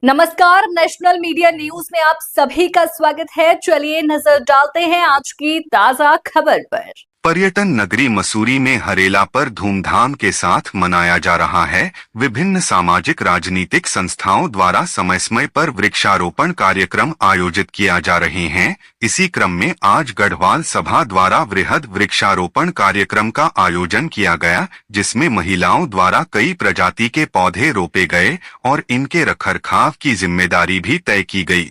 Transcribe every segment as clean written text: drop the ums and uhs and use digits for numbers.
नमस्कार, national media news में आप सभी का स्वागत है। चलिए नजर डालते हैं आज की ताजा खबर पर। पर्यटन नगरी मसूरी में हरेला पर धूमधाम के साथ मनाया जा रहा है। विभिन्न सामाजिक राजनीतिक संस्थाओं द्वारा समय समय पर वृक्षारोपण कार्यक्रम आयोजित किया जा रहे हैं। इसी क्रम में आज गढ़वाल सभा द्वारा वृहद वृक्षारोपण कार्यक्रम का आयोजन किया गया, जिसमें महिलाओं द्वारा कई प्रजाति के पौधे रोपे गए और इनके रखरखाव की जिम्मेदारी भी तय की गई।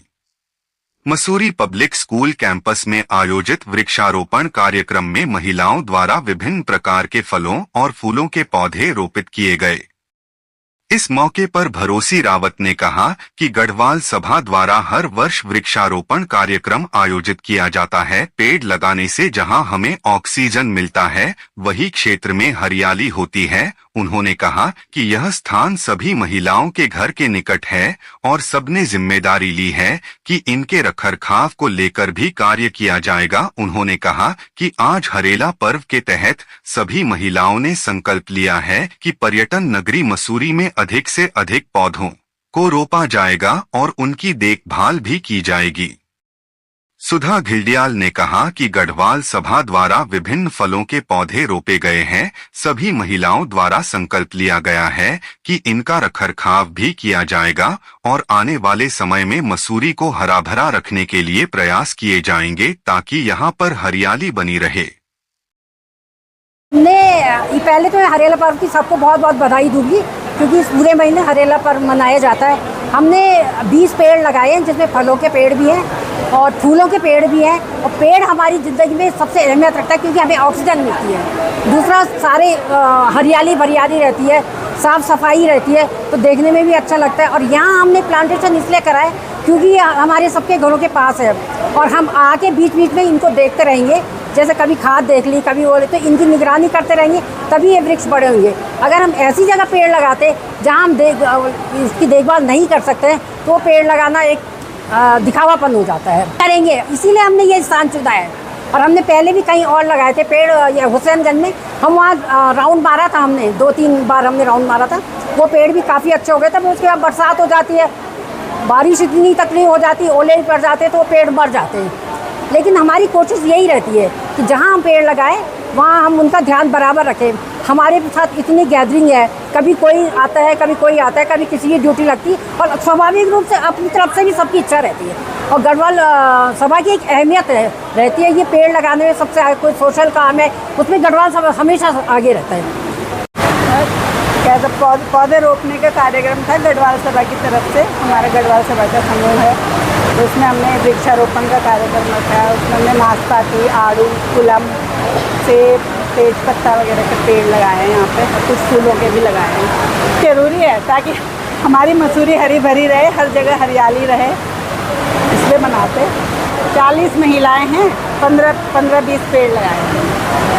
मसूरी पब्लिक स्कूल कैंपस में आयोजित वृक्षारोपण कार्यक्रम में महिलाओं द्वारा विभिन्न प्रकार के फलों और फूलों के पौधे रोपित किए गए। इस मौके पर भरोसी रावत ने कहा कि गढ़वाल सभा द्वारा हर वर्ष वृक्षारोपण कार्यक्रम आयोजित किया जाता है। पेड़ लगाने से जहां हमें ऑक्सीजन मिलता है, वही क्षेत्र में हरियाली होती है। उन्होंने कहा कि यह स्थान सभी महिलाओं के घर के निकट है और सबने जिम्मेदारी ली है कि इनके रखरखाव को लेकर भी कार्य किया जाएगा। उन्होंने कहा कि आज हरेला पर्व के तहत सभी महिलाओं ने संकल्प लिया है कि पर्यटन नगरी मसूरी में अधिक से अधिक पौधों को रोपा जाएगा और उनकी देखभाल भी की जाएगी। सुधा घिल्डियाल ने कहा कि गढ़वाल सभा द्वारा विभिन्न फलों के पौधे रोपे गए हैं। सभी महिलाओं द्वारा संकल्प लिया गया है कि इनका रखरखाव भी किया जाएगा और आने वाले समय में मसूरी को हरा भरा रखने के लिए प्रयास किए जाएंगे ताकि यहाँ पर हरियाली बनी रहे। पहले तो हरेला पर्व की सबको बहुत बहुत बधाई दूंगी, क्योंकि इस पूरे महीने हरेला पर्व मनाया जाता है। हमने 20 पेड़ लगाए हैं, जिसमें फलों के पेड़ भी हैं और फूलों के पेड़ भी हैं। और पेड़ हमारी ज़िंदगी में सबसे अहमियत रखता है, क्योंकि हमें ऑक्सीजन मिलती है। दूसरा, सारे हरियाली भरियाली रहती है, साफ़ सफाई रहती है, तो देखने में भी अच्छा लगता है। और यहाँ हमने प्लांटेशन इसलिए करा है क्योंकि हमारे सबके घरों के पास है और हम आके बीच बीच में इनको देखते रहेंगे। जैसे कभी खाद देख ली, कभी वो, तो इनकी निगरानी करते रहेंगे, तभी ये वृक्ष बड़े होंगे। अगर हम ऐसी जगह पेड़ लगाते जहाँ हम इसकी देखभाल नहीं कर सकते, तो वो पेड़ लगाना एक दिखावापन हो जाता है। करेंगे, इसीलिए हमने ये स्थान चुना है। और हमने पहले भी कहीं और लगाए थे पेड़, हुसैनगंज में हम वहाँ राउंड मारा था। हमने 2-3 बार हमने राउंड मारा था। वो पेड़ भी काफ़ी अच्छे हो गए थे। उसके बाद बरसात हो जाती है, बारिश इतनी तकलीफ हो जाती है, ओले पड़ जाते हैं, तो वो पेड़ मर जाते हैं। लेकिन हमारी कोशिश यही रहती है कि जहाँ हम पेड़ लगाएं वहाँ हम उनका ध्यान बराबर रखें। हमारे साथ इतनी गैदरिंग है, कभी कोई आता है, कभी कोई आता है, कभी किसी की ड्यूटी लगती है, और स्वाभाविक रूप से अपनी तरफ से भी सबकी इच्छा रहती है। और गढ़वाल सभा की एक अहमियत रहती है, ये पेड़ लगाने में सबसे कोई सोशल काम है, उसमें गढ़वाल सभा हमेशा आगे रहता है। पौधे रोपने का कार्यक्रम था गढ़वाल सभा की तरफ से। हमारा गढ़वाल सभा का समूह है, उसमें हमने वृक्षारोपण का कार्यक्रम रखा है। उसमें हमने नाशपाती, आड़ू, गुलम, सेब, तेज पत्ता वगैरह के पेड़ लगाए हैं यहाँ पे, और कुछ फूलों के भी लगाए हैं। ज़रूरी है ताकि हमारी मसूरी हरी भरी रहे, हर जगह हरियाली रहे, इसलिए बनाते। 40 महिलाएँ हैं, 15-20 पेड़ लगाए हैं।